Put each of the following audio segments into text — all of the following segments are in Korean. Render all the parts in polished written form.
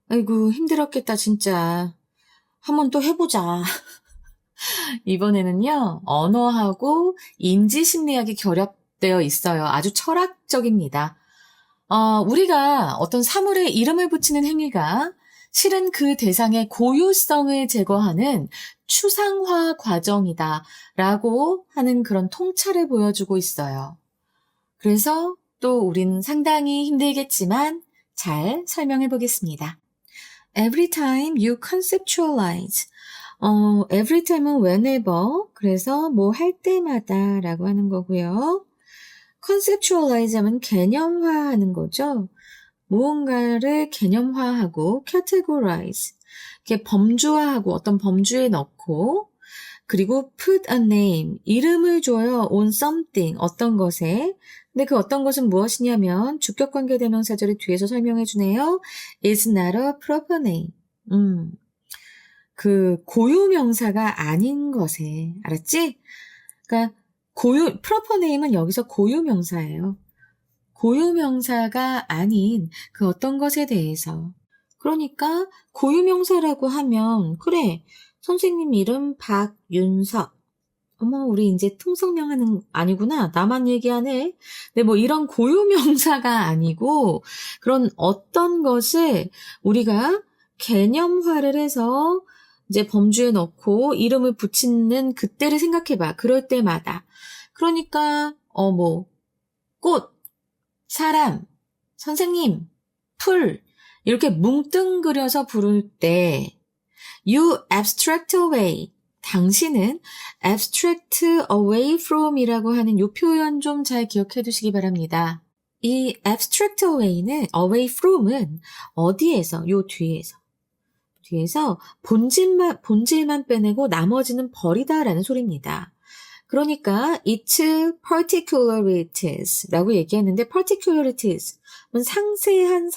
아이고, 힘들었겠다, 진짜. 한번 또 해보자. 이번에는요, 언어하고 인지심리학이 결합되어 있어요. 아주 철학적입니다. 우리가 어떤 사물에 이름을 붙이는 행위가 실은 그 대상의 고유성을 제거하는 추상화 과정이다 라고 하는 그런 통찰을 보여주고 있어요. 그래서 또 우리는 상당히 힘들겠지만 잘 설명해 보겠습니다. Every time you conceptualize. every time은 whenever. 그래서 뭐 할 때마다 라고 하는 거고요. conceptualize 하면 개념화하는 거죠. 무언가를 개념화하고 categorize. 이렇게 범주화하고 어떤 범주에 넣고 그리고 put a name. 이름을 줘요. on something. 어떤 것에. 근데 그 어떤 것은 무엇이냐면 주격관계 대명사절이 뒤에서 설명해 주네요. is not a proper name. 그 고유명사가 아닌 것에. 알았지? 그러니까 proper name은 여기서 고유명사예요. 고유명사가 아닌 그 어떤 것에 대해서. 그러니까 고유명사라고 하면 그래. 선생님 이름 박윤석. 어머, 우리 이제 통성명 아니구나. 나만 얘기하네. 근데 뭐 이런 고유명사가 아니고 그런 어떤 것을 우리가 개념화를 해서 이제 범주에 넣고 이름을 붙이는 그때를 생각해봐. 그럴 때마다. 그러니까, 꽃, 사람, 선생님, 풀, 이렇게 뭉뚱그려서 부를 때, you abstract away. 당신은 abstract away from 이라고 하는 이 표현 좀 잘 기억해 두시기 바랍니다. 이 abstract away from은 어디에서? 요 뒤에서 본질만 빼내고 나머지는 버리다라는 소리입니다. 그러니까 its particularities 라고 얘기했는데 particularities 은 상세한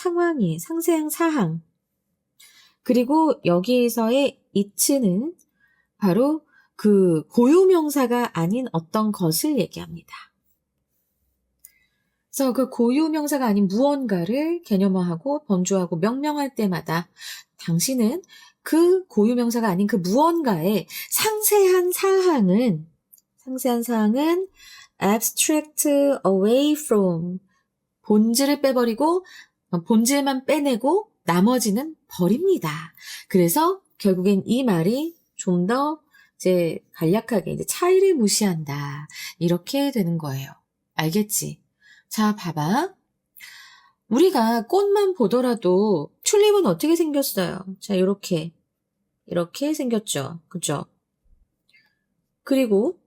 사항. 그리고 여기에서의 it는 바로 그 고유명사가 아닌 어떤 것을 얘기합니다. 그래서 그 고유명사가 아닌 무언가를 개념화하고 범주하고 명명할 때마다 당신은 그 고유명사가 아닌 그 무언가의 상세한 사항은 abstract away from 본질을 빼버리고 본질만 빼내고 나머지는 버립니다. 그래서 결국엔 이 말이 좀 더 이제 간략하게 이제 차이를 무시한다. 이렇게 되는 거예요. 알겠지? 자, 봐봐. 우리가 꽃만 보더라도 튤립은 어떻게 생겼어요? 자, 이렇게 생겼죠. 그죠? 그리고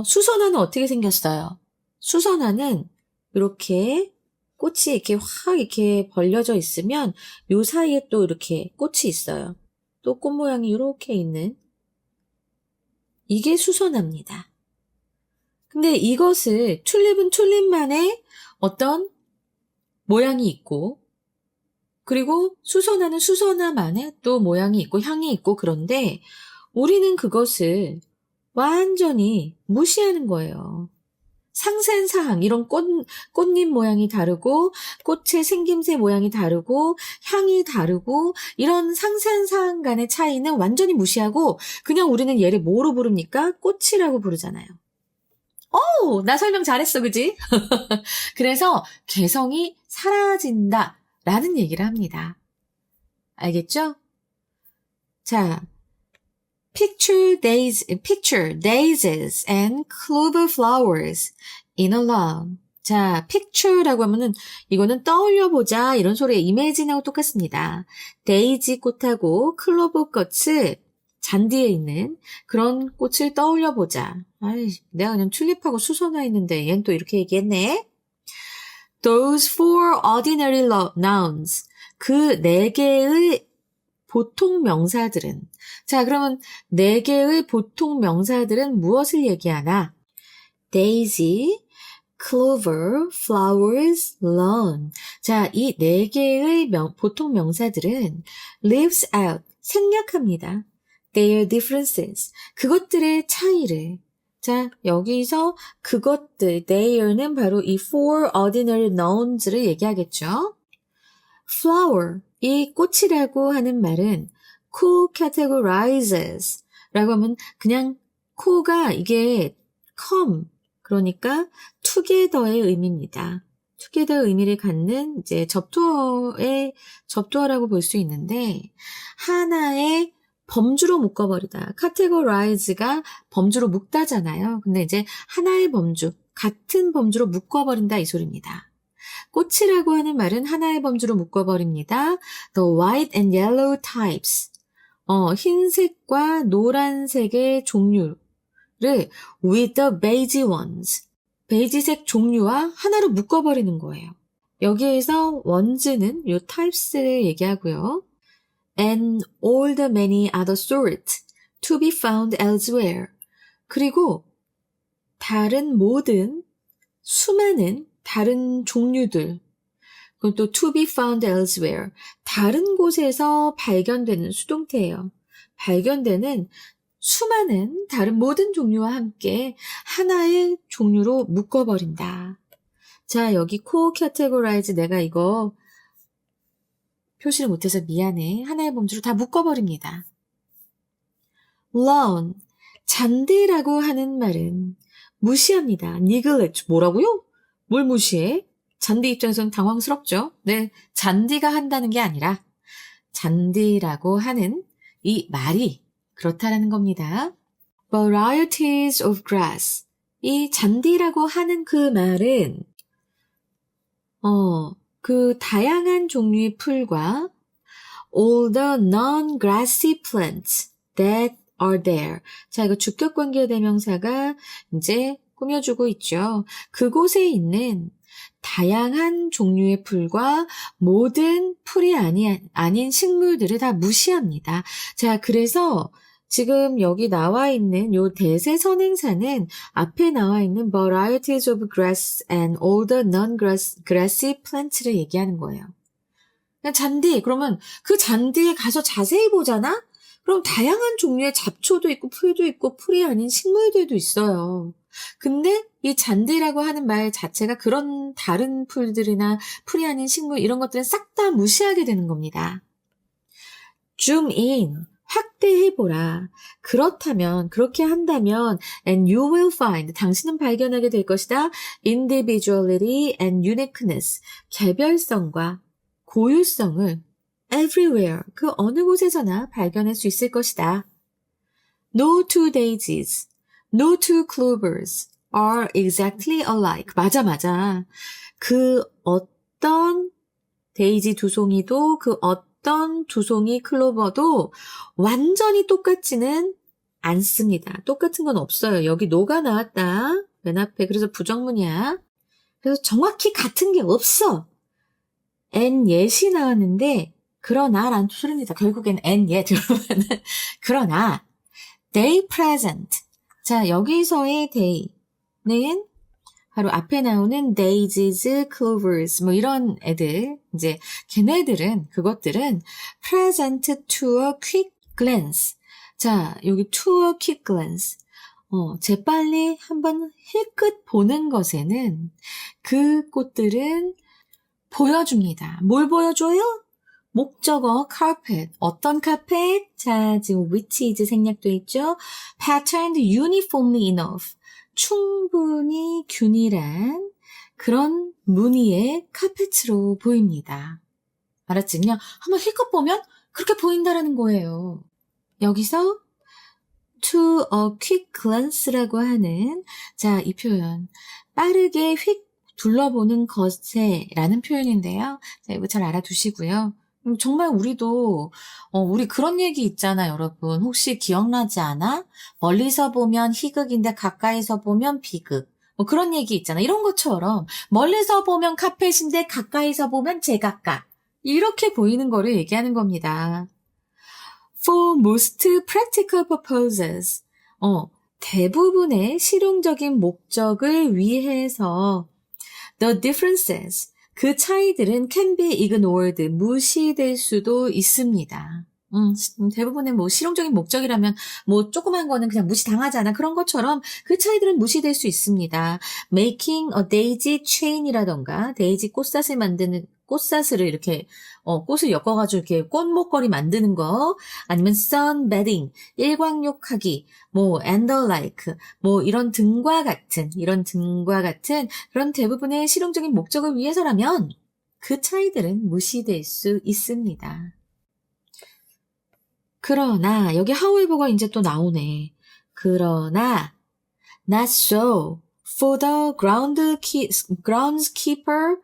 수선화는 어떻게 생겼어요? 수선화는 이렇게 꽃이 이렇게 확 이렇게 벌려져 있으면 요 사이에 또 이렇게 꽃이 있어요. 또 꽃 모양이 이렇게 있는 이게 수선화입니다. 근데 이것을 튤립은 튤립만의 어떤 모양이 있고 그리고 수선화는 수선화만의 또 모양이 있고 향이 있고 그런데 우리는 그것을 완전히 무시하는 거예요. 상세한 사항, 이런 꽃잎 모양이 다르고 꽃의 생김새 모양이 다르고 향이 다르고 이런 상세한 사항 간의 차이는 완전히 무시하고 그냥 우리는 얘를 뭐로 부릅니까? 꽃이라고 부르잖아요. 나 설명 잘했어, 그지? 그래서 개성이 사라진다라는 얘기를 합니다. 알겠죠? 자, picture daisies and clover flowers in a lawn. 자, picture라고 하면은 이거는 떠올려보자 이런 소리에 imagine하고 똑같습니다. 데이지 꽃하고 클로버 꽃을 잔디에 있는 그런 꽃을 떠올려보자. 아이, 내가 그냥 튤립하고 수선화 있는데 얜 또 이렇게 얘기했네. Those four ordinary nouns. 그 네 개의 보통 명사들은 자, 그러면 네 개의 보통 명사들은 무엇을 얘기하나? Daisy, clover, flowers, lawn. 자, 이 네 개의 보통 명사들은 leaves out, 생략합니다. Their differences, 그것들의 차이를. 자, 여기서 그것들, their는 바로 이 four ordinary nouns를 얘기하겠죠. flower, 이 꽃이라고 하는 말은 co-categorizes 라고 하면 그냥 co가 이게 come, 그러니까 together의 의미입니다. together 의미를 갖는 이제 접두어라고 볼 수 있는데 하나의 범주로 묶어버리다. categorize가 범주로 묶다잖아요. 근데 이제 하나의 범주, 같은 범주로 묶어버린다 이 소리입니다. 꽃이라고 하는 말은 하나의 범주로 묶어버립니다. The white and yellow types. 흰색과 노란색의 종류를 with the beige ones. 베이지색 종류와 하나로 묶어버리는 거예요. 여기에서 ones는 요 types를 얘기하고요. And all the many other sort to be found elsewhere. 그리고 다른 모든 수많은 다른 종류들, 그리고 또 to be found elsewhere, 다른 곳에서 발견되는 수동태예요. 발견되는 수많은 다른 모든 종류와 함께 하나의 종류로 묶어버린다. 자, 여기 co-categorize 내가 이거 표시를 못해서 미안해. 하나의 범주로 다 묶어버립니다. lawn, 잔디라고 하는 말은 무시합니다. neglect, 뭐라고요? 뭘 무시해? 잔디 입장에서는 당황스럽죠. 네, 잔디가 한다는 게 아니라 잔디라고 하는 이 말이 그렇다라는 겁니다. varieties of grass, 이 잔디라고 하는 그 말은 그 다양한 종류의 풀과 all the non-grassy plants that are there. 자, 이거 주격관계 대명사가 이제 꾸며주고 있죠. 그곳에 있는 다양한 종류의 풀과 모든 풀이 아닌 식물들을 다 무시합니다. 자, 그래서 지금 여기 나와 있는 요 대세 선행사는 앞에 나와 있는 varieties of grass and all the non-grassy plants를 얘기하는 거예요. 잔디, 그러면 그 잔디에 가서 자세히 보잖아? 그럼 다양한 종류의 잡초도 있고 풀도 있고 풀이 아닌 식물들도 있어요. 근데 이 잔디라고 하는 말 자체가 그런 다른 풀들이나 풀이 아닌 식물 이런 것들은 싹 다 무시하게 되는 겁니다. zoom in, 확대해보라. 그렇다면, 그렇게 한다면 and you will find, 당신은 발견하게 될 것이다. individuality and uniqueness, 개별성과 고유성을 everywhere, 그 어느 곳에서나 발견할 수 있을 것이다. No two daisies, no two clovers are exactly alike. 맞아. 그 어떤 데이지 두 송이도 그 어떤 두 송이 클로버도 완전히 똑같지는 않습니다. 똑같은 건 없어요. 여기 no가 나왔다. 맨 앞에. 그래서 부정문이야. 그래서 정확히 같은 게 없어. and yet이 나왔는데 그러나 라는 소리입니다. 결국엔 and yet 그러면은 그러나 they present. 자, 여기서의 day는 바로 앞에 나오는 daisies, clovers 뭐 이런 애들, 이제 걔네들은 그것들은 present to a quick glance. 자, 여기 to a quick glance. 재빨리 한번 힐끗 보는 것에는 그 꽃들은 보여줍니다. 뭘 보여줘요? 목적어 carpet. 어떤 carpet? 자, 지금 which is 생략돼 있죠? patterned uniformly enough. 충분히 균일한 그런 무늬의 카펫으로 보입니다. 알았지? 그냥 한번 힐끗 보면 그렇게 보인다라는 거예요. 여기서 to a quick glance라고 하는 자, 이 표현 빠르게 휙 둘러보는 것에 라는 표현인데요. 자, 이거 잘 알아두시고요. 정말 우리도 우리 그런 얘기 있잖아요, 여러분. 혹시 기억나지 않아? 멀리서 보면 희극인데 가까이서 보면 비극. 뭐 그런 얘기 있잖아. 이런 것처럼 멀리서 보면 카펫인데 가까이서 보면 제각각. 이렇게 보이는 거를 얘기하는 겁니다. For most practical purposes. 대부분의 실용적인 목적을 위해서 the differences. 그 차이들은 can be ignored, 무시될 수도 있습니다. 대부분의 뭐 실용적인 목적이라면 뭐 조그만 거는 그냥 무시당하잖아. 그런 것처럼 그 차이들은 무시될 수 있습니다. Making a daisy chain이라던가 데이지 꽃사슬 만드는 꽃사슬을 이렇게, 꽃을 엮어가지고 이렇게 꽃목걸이 만드는 거, 아니면 sunbathing, 일광욕하기, 뭐, and the like, 뭐, 이런 등과 같은 그런 대부분의 실용적인 목적을 위해서라면 그 차이들은 무시될 수 있습니다. 그러나, 여기 however가 이제 또 나오네. 그러나, not so for the groundskeeper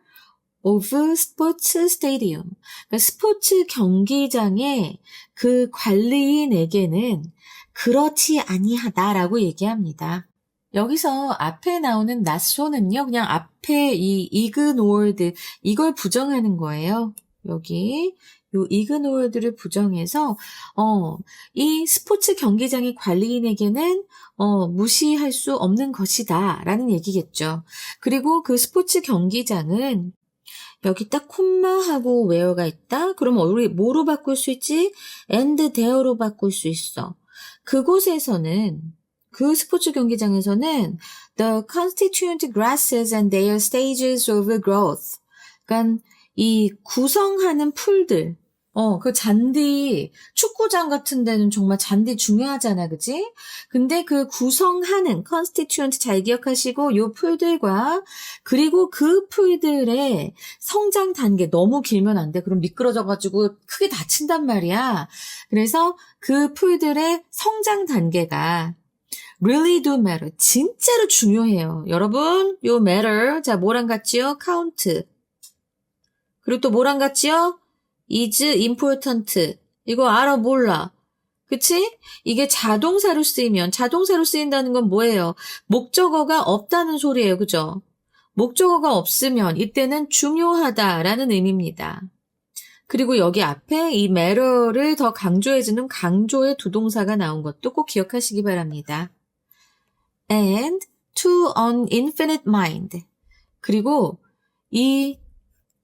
of sports stadium. 그러니까 스포츠 경기장의 그 관리인에게는 그렇지 아니하다라고 얘기합니다. 여기서 앞에 나오는 not so는요, 그냥 앞에 이 ignored, 이걸 부정하는 거예요. 여기. 요 ignored를 부정해서 이 스포츠 경기장의 관리인에게는 무시할 수 없는 것이다 라는 얘기겠죠. 그리고 그 스포츠 경기장은 여기 딱 콤마하고 where가 있다? 그러면 우리 뭐로 바꿀 수 있지? and there로 바꿀 수 있어. 그곳에서는 그 스포츠 경기장에서는 the constituent grasses and their stages of growth. 그러니까 이 구성하는 풀들, 그 잔디, 축구장 같은 데는 정말 잔디 중요하잖아, 그지? 근데 그 구성하는, constituent 잘 기억하시고, 요 풀들과, 그리고 그 풀들의 성장 단계 너무 길면 안 돼. 그럼 미끄러져가지고 크게 다친단 말이야. 그래서 그 풀들의 성장 단계가 really do matter. 진짜로 중요해요. 여러분, 요 matter. 자, 뭐랑 같지요? count. 그리고 또 뭐랑 같지요? is important. 이거 알아 몰라. 그치? 이게 자동사로 쓰인다는 건 뭐예요? 목적어가 없다는 소리예요. 그죠? 목적어가 없으면 이때는 중요하다라는 의미입니다. 그리고 여기 앞에 이 matter를 더 강조해주는 강조의 두 동사가 나온 것도 꼭 기억하시기 바랍니다. And to an infinite mind. 그리고 이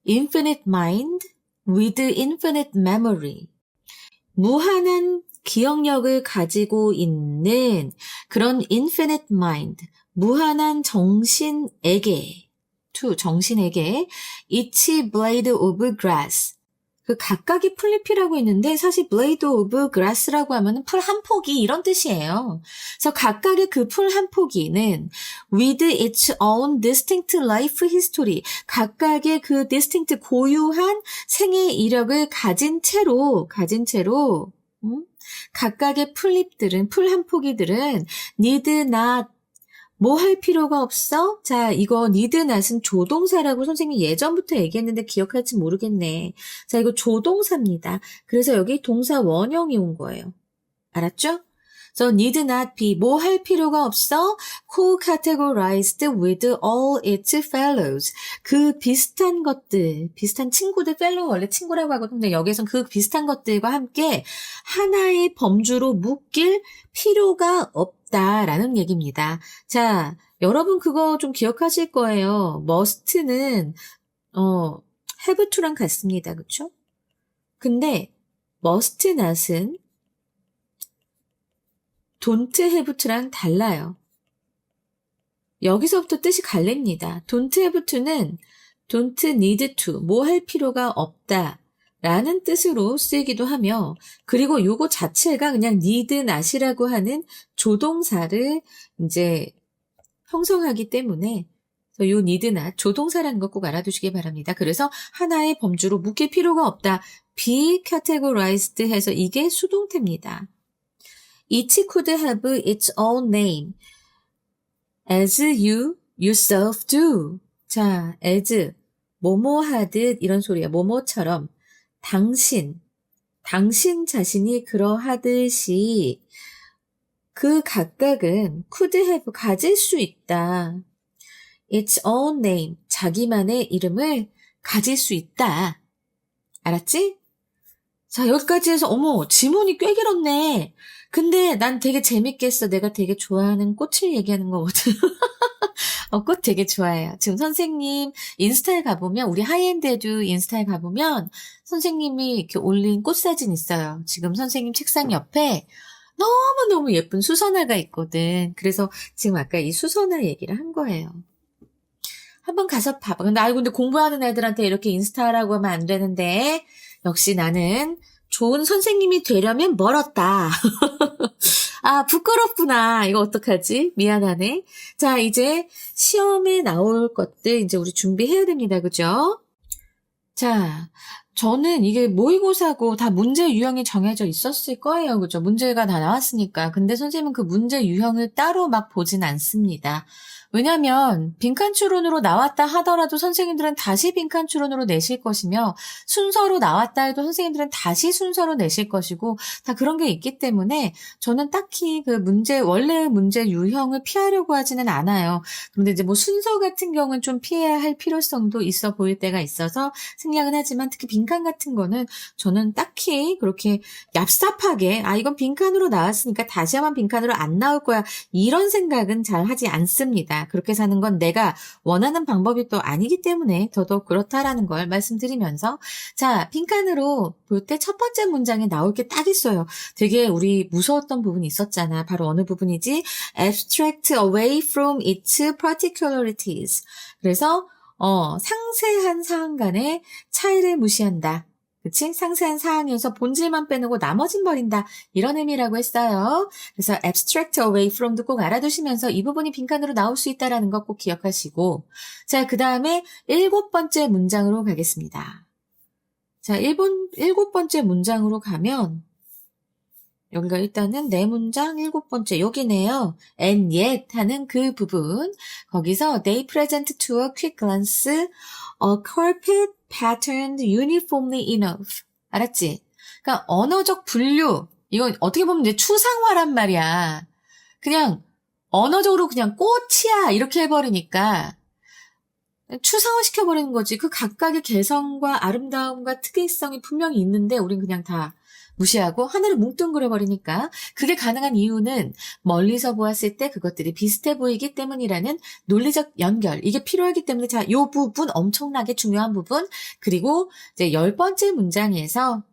infinite mind with infinite memory. 무한한 기억력을 가지고 있는 그런 infinite mind, 무한한 정신에게, 정신에게 each blade of grass. 그 각각의 풀잎이라고 했는데 사실 blade of grass라고 하면 풀 한 포기 이런 뜻이에요. 그래서 각각의 그 풀 한 포기는 with its own distinct life history, 각각의 그 distinct 고유한 생애 이력을 가진 채로 각각의 풀잎들은 풀 한 포기들은 need not 뭐 할 필요가 없어? 자, 이거 need not은 조동사라고 선생님이 예전부터 얘기했는데 기억할지 모르겠네. 자, 이거 조동사입니다. 그래서 여기 동사 원형이 온 거예요. 알았죠? So need not be 뭐 할 필요가 없어? co-categorized with all its fellows. 그 비슷한 것들, 비슷한 친구들, fellow 원래 친구라고 하거든요. 여기에선 그 비슷한 것들과 함께 하나의 범주로 묶일 필요가 없다라는 얘기입니다. 자, 여러분 그거 좀 기억하실 거예요. must는 have to랑 같습니다. 그쵸? 근데 must not은 don't have to랑 달라요. 여기서부터 뜻이 갈립니다. don't have to는 don't need to, 뭐 할 필요가 없다 라는 뜻으로 쓰이기도 하며, 그리고 요거 자체가 그냥 need not이라고 하는 조동사를 이제 형성하기 때문에 요 need not, 조동사라는 거 꼭 알아두시기 바랍니다. 그래서 하나의 범주로 묶일 필요가 없다. be categorized 해서 이게 수동태입니다. Each could have its own name, as you yourself do. 자, as, 뭐뭐 하듯 이런 소리야. 뭐뭐처럼 당신 자신이 그러하듯이 그 각각은 could have 가질 수 있다. its own name, 자기만의 이름을 가질 수 있다. 알았지? 자, 여기까지 해서 어머, 지문이 꽤 길었네. 근데 난 되게 재밌겠어. 내가 되게 좋아하는 꽃을 얘기하는 거거든. 꽃 되게 좋아해요. 지금 선생님 인스타에 가보면, 우리 하이엔드에도 인스타에 가보면 선생님이 이렇게 올린 꽃 사진 있어요. 지금 선생님 책상 옆에 너무너무 예쁜 수선화가 있거든. 그래서 지금 아까 이 수선화 얘기를 한 거예요. 한번 가서 봐봐. 근데 공부하는 애들한테 이렇게 인스타라고 하면 안 되는데, 역시 나는 좋은 선생님이 되려면 멀었다. 아, 부끄럽구나. 이거 어떡하지? 미안하네. 자, 이제 시험에 나올 것들 이제 우리 준비해야 됩니다. 그죠? 자, 저는 이게 모의고사고 다 문제 유형이 정해져 있었을 거예요. 그죠? 문제가 다 나왔으니까. 근데 선생님은 그 문제 유형을 따로 막 보진 않습니다. 왜냐면 빈칸 추론으로 나왔다 하더라도 선생님들은 다시 빈칸 추론으로 내실 것이며 순서로 나왔다 해도 선생님들은 다시 순서로 내실 것이고 다 그런 게 있기 때문에 저는 딱히 그 원래 문제 유형을 피하려고 하지는 않아요. 그런데 이제 뭐 순서 같은 경우는 좀 피해야 할 필요성도 있어 보일 때가 있어서 생략은 하지만 특히 빈칸 같은 거는 저는 딱히 그렇게 얍삽하게 이건 빈칸으로 나왔으니까 다시 한번 빈칸으로 안 나올 거야 이런 생각은 잘 하지 않습니다. 그렇게 사는 건 내가 원하는 방법이 또 아니기 때문에 더더욱 그렇다라는 걸 말씀드리면서 자, 빈칸으로 볼 때 첫 번째 문장에 나올 게 딱 있어요. 되게 우리 무서웠던 부분이 있었잖아. 바로 어느 부분이지? Abstract away from its particularities. 그래서 상세한 사항 간의 차이를 무시한다. 그치? 상세한 사항에서 본질만 빼놓고 나머진 버린다. 이런 의미라고 했어요. 그래서 abstract away from도 꼭 알아두시면서 이 부분이 빈칸으로 나올 수 있다는 것 꼭 기억하시고 자, 그 다음에 7번째 문장으로 가겠습니다. 자, 7번째 문장으로 가면 여기가 일단은 네 문장 7번째 여기네요. And yet 하는 그 부분 거기서 they present to a quick glance a carpet patterned uniformly enough. 알았지? 그러니까 언어적 분류 이건 어떻게 보면 이제 추상화란 말이야. 그냥 언어적으로 그냥 꽃이야 이렇게 해버리니까 추상화 시켜버리는 거지. 그 각각의 개성과 아름다움과 특이성이 분명히 있는데 우린 그냥 다 무시하고 하나를 뭉뚱그려버리니까 그게 가능한 이유는 멀리서 보았을 때 그것들이 비슷해 보이기 때문이라는 논리적 연결 이게 필요하기 때문에 자, 요 부분 엄청나게 중요한 부분 그리고 이제 10번째 문장에서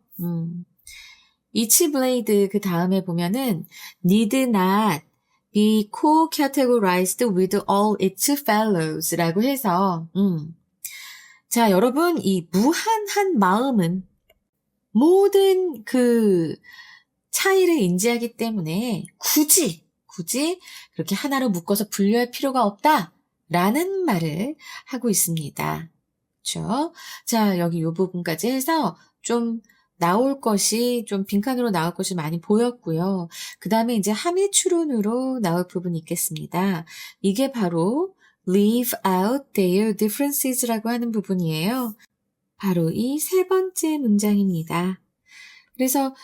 each blade 그 다음에 보면은 need not be co-categorized with all its fellows라고 해서 자, 여러분 이 무한한 마음은 모든 그 차이를 인지하기 때문에 굳이 그렇게 하나로 묶어서 분류할 필요가 없다라는 말을 하고 있습니다. 그렇죠? 자, 여기 이 부분까지 해서 좀 나올 것이 좀 빈칸으로 나올 것이 많이 보였고요. 그 다음에 이제 함의 추론으로 나올 부분이 있겠습니다. 이게 바로 leave out their differences라고 하는 부분이에요. 바로 이 세 번째 문장입니다. 그래서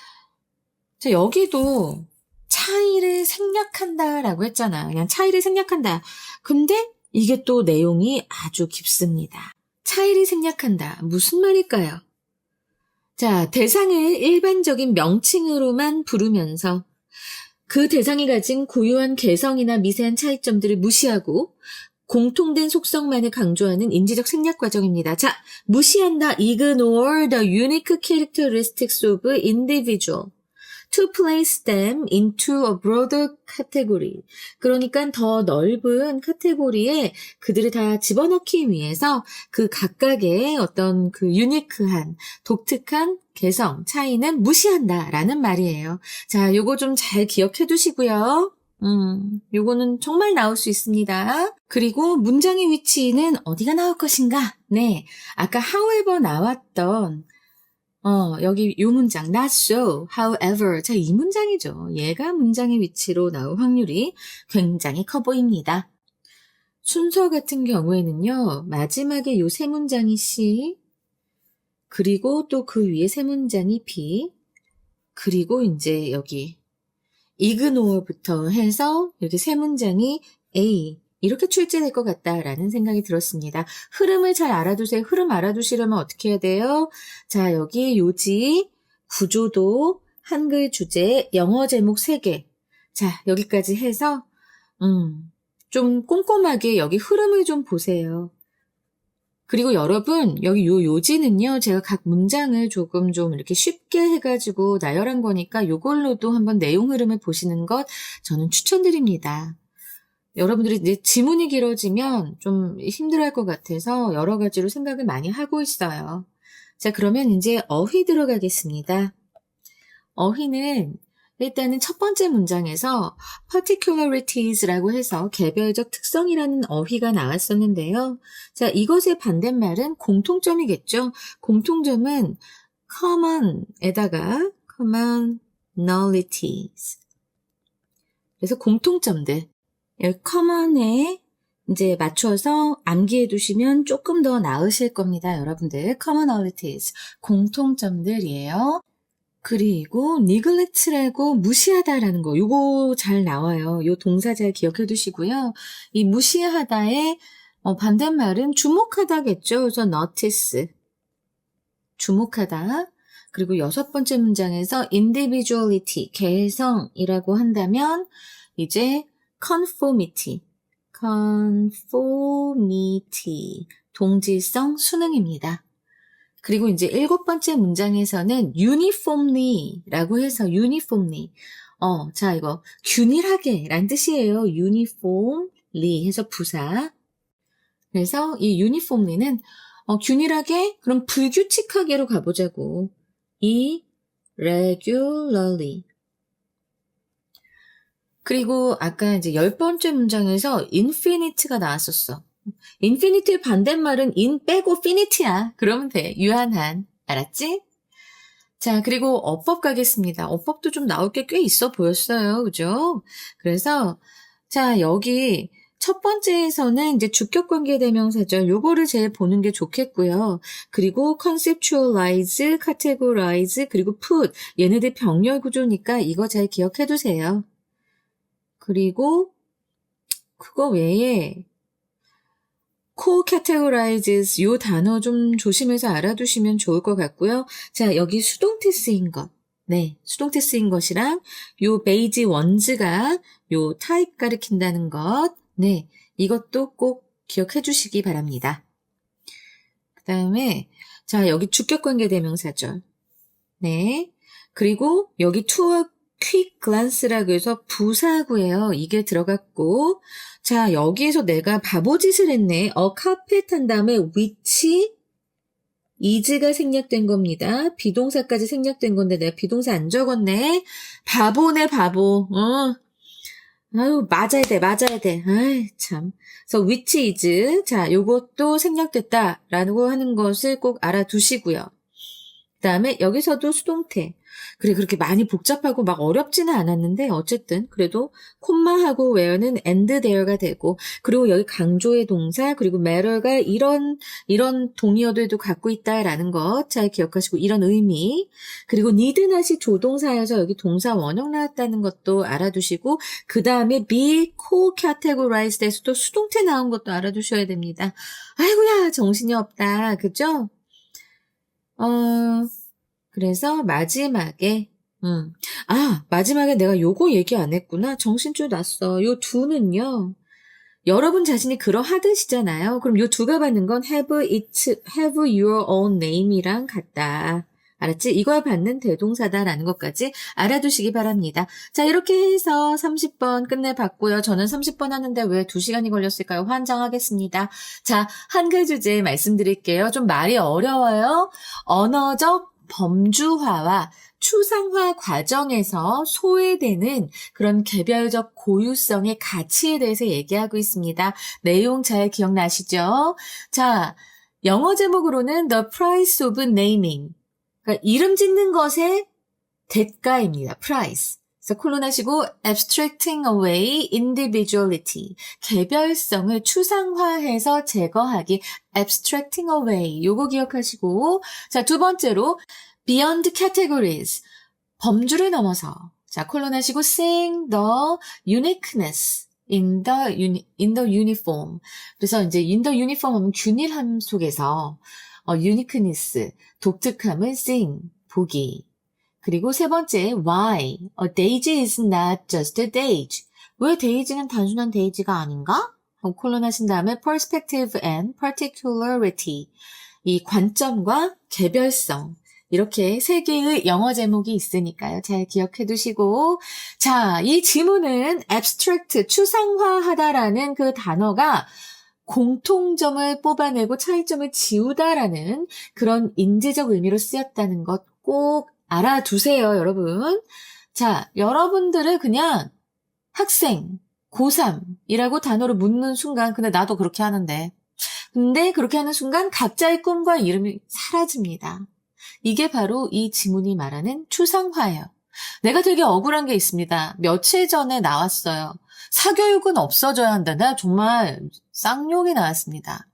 여기도 차이를 생략한다라고 했잖아. 그냥 차이를 생략한다. 근데 이게 또 내용이 아주 깊습니다. 차이를 생략한다. 무슨 말일까요? 자, 대상을 일반적인 명칭으로만 부르면서 그 대상이 가진 고유한 개성이나 미세한 차이점들을 무시하고 공통된 속성만을 강조하는 인지적 생략 과정입니다. 자, 무시한다. Ignore the unique characteristics of individual to place them into a broader category. 그러니까 더 넓은 카테고리에 그들을 다 집어넣기 위해서 그 각각의 어떤 그 유니크한, 독특한 개성, 차이는 무시한다라는 말이에요. 자, 요거 좀 잘 기억해 두시고요. 요거는 정말 나올 수 있습니다. 그리고 문장의 위치는 어디가 나올 것인가? 네. 아까 however 나왔던, 여기 요 문장, not so, however. 자, 이 문장이죠. 얘가 문장의 위치로 나올 확률이 굉장히 커 보입니다. 순서 같은 경우에는요, 마지막에 요 세 문장이 C, 그리고 또 그 위에 세 문장이 B, 그리고 이제 여기, ignore부터 해서 여기 세 문장이 A 이렇게 출제될 것 같다라는 생각이 들었습니다. 흐름을 잘 알아두세요. 흐름 알아두시려면 어떻게 해야 돼요? 자, 여기 요지, 구조도, 한글 주제, 영어 제목 3개. 자, 여기까지 해서 좀 꼼꼼하게 여기 흐름을 좀 보세요. 그리고 여러분, 여기 요 요지는요, 제가 각 문장을 조금 좀 이렇게 쉽게 해가지고 나열한 거니까 요걸로도 한번 내용 흐름을 보시는 것 저는 추천드립니다. 여러분들이 이제 지문이 길어지면 좀 힘들어할 것 같아서 여러 가지로 생각을 많이 하고 있어요. 자, 그러면 이제 어휘 들어가겠습니다. 어휘는 일단은 첫 번째 문장에서 particularities,라고 해서 개별적 특성이라는 어휘가 나왔었는데요. 자, 이것의 반대말은 공통점이겠죠. 공통점은 common에다가 commonalities. 그래서 공통점들. common에 이제 맞춰서 암기해 두시면 조금 더 나으실 겁니다, 여러분들. commonalities. 공통점들이에요. 그리고 neglect라고 무시하다라는 거, 요거 잘 나와요. 요 동사 잘 기억해 두시고요. 이 무시하다의 반대말은 주목하다겠죠. 그래서 notice, 주목하다. 그리고 여섯 번째 문장에서 individuality, 개성이라고 한다면 이제 conformity, 동질성, 수능입니다. 그리고 이제 일곱 번째 문장에서는 uniformly라고 해서 uniformly. 자, 이거 균일하게 라는 뜻이에요. uniformly 해서 부사. 그래서 이 uniformly는 균일하게, 그럼 불규칙하게로 가보자고. irregularly. 그리고 아까 이제 열 번째 문장에서 infinite가 나왔었어. 인피니트의 반대말은 in 빼고 finity야. 그러면 돼. 유한한. 알았지? 자, 그리고 어법 가겠습니다. 어법도 좀 나올 게 꽤 있어 보였어요. 그죠? 그래서 자, 여기 첫 번째에서는 이제 주격관계대명사절 요거를 제일 보는 게 좋겠고요. 그리고 conceptualize, categorize, 그리고 put 얘네들 병렬 구조니까 이거 잘 기억해 두세요. 그리고 그거 외에 co-categorizes 요 단어 좀 조심해서 알아두시면 좋을 것 같고요. 자, 여기 수동태 쓰인 것. 네, 수동태 쓰인 것이랑 요 베이지 원즈가 요 타입 가리킨다는 것. 네, 이것도 꼭 기억해 주시기 바랍니다. 그 다음에 자, 여기 주격관계대명사절. 네, 그리고 여기 to quick glance라고 해서 부사구예요. 이게 들어갔고 자, 여기에서 내가 바보짓을 했네. carpet 한 다음에 which is가 생략된 겁니다. 비동사까지 생략된 건데 내가 비동사 안 적었네. 바보네, 바보. 아유, 맞아야 돼. 아이, 참. 그래서 which is. 자, 요것도 생략됐다라고 하는 것을 꼭 알아두시고요. 그 다음에 여기서도 수동태. 그래, 그렇게 많이 복잡하고 막 어렵지는 않았는데 어쨌든 그래도 콤마하고 where는 and there가 되고 그리고 여기 강조의 동사 그리고 matter가 이런 동의어들도 갖고 있다라는 것 잘 기억하시고 이런 의미 그리고 need not이 조동사여서 여기 동사 원형 나왔다는 것도 알아두시고 그 다음에 be co-categorized에서도 수동태 나온 것도 알아두셔야 됩니다. 아이고야 정신이 없다. 그죠? 그래서 마지막에 마지막에 내가 요거 얘기 안 했구나. 정신줄 났어. 요 두는요. 여러분 자신이 그러하듯이잖아요. 그럼 요 두가 받는 건 have your own name이랑 같다. 알았지? 이걸 받는 대동사다라는 것까지 알아두시기 바랍니다. 자, 이렇게 해서 30번 끝내봤고요. 저는 30번 하는데 왜 2시간이 걸렸을까요? 환장하겠습니다. 자, 한글 주제 말씀드릴게요. 좀 말이 어려워요. 언어적 범주화와 추상화 과정에서 소외되는 그런 개별적 고유성의 가치에 대해서 얘기하고 있습니다. 내용 잘 기억나시죠? 자, 영어 제목으로는 The Price of Naming. 그러니까 이름 짓는 것의 대가입니다. price. 그래서 콜론하시고 abstracting away individuality. 개별성을 추상화해서 제거하기. abstracting away. 요거 기억하시고 자, 두 번째로 beyond categories. 범주를 넘어서. 자, 콜론하시고 seeing the uniqueness in the uniform. 그래서 이제 in the uniform 하면 균일함 속에서 uniqueness, 독특함을 seeing, 보기. 그리고 세 번째, why? A daisy is not just a daisy. 왜 데이지는 단순한 데이지가 아닌가? 콜론 하신 다음에 perspective and particularity. 이 관점과 개별성. 이렇게 세 개의 영어 제목이 있으니까요. 잘 기억해 두시고. 자, 이 지문은 abstract, 추상화하다라는 그 단어가 공통점을 뽑아내고 차이점을 지우다라는 그런 인지적 의미로 쓰였다는 것 꼭 알아두세요, 여러분. 자, 여러분들을 그냥 학생, 고3이라고 단어로 묻는 순간, 근데 나도 그렇게 하는데. 근데 그렇게 하는 순간 각자의 꿈과 이름이 사라집니다. 이게 바로 이 지문이 말하는 추상화예요. 내가 되게 억울한 게 있습니다. 며칠 전에 나왔어요. 사교육은 없어져야 한다. 나 정말 쌍욕이 나왔습니다.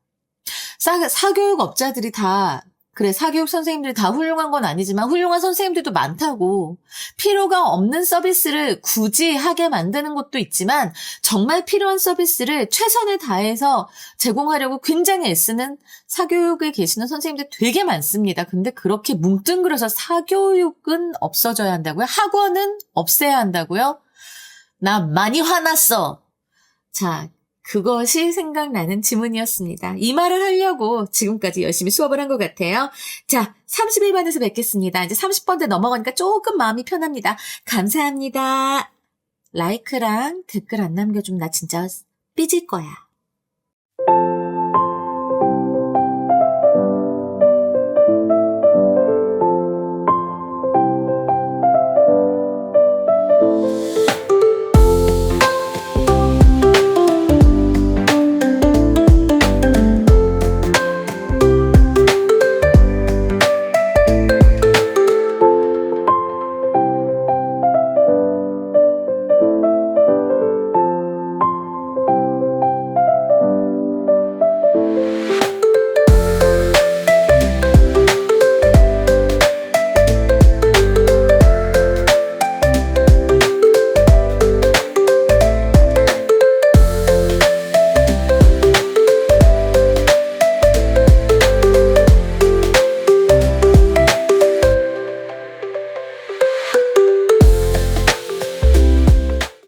사교육 업자들이 다 그래, 사교육 선생님들이 다 훌륭한 건 아니지만 훌륭한 선생님들도 많다고. 필요가 없는 서비스를 굳이 하게 만드는 곳도 있지만 정말 필요한 서비스를 최선을 다해서 제공하려고 굉장히 애쓰는 사교육에 계시는 선생님들 되게 많습니다. 근데 그렇게 뭉뚱그려서 사교육은 없어져야 한다고요? 학원은 없애야 한다고요? 나 많이 화났어. 자, 그것이 생각나는 지문이었습니다. 이 말을 하려고 지금까지 열심히 수업을 한 것 같아요. 자, 31번에서 뵙겠습니다. 이제 30번대 넘어가니까 조금 마음이 편합니다. 감사합니다. 라이크랑 댓글 안 남겨주면 나 진짜 삐질 거야.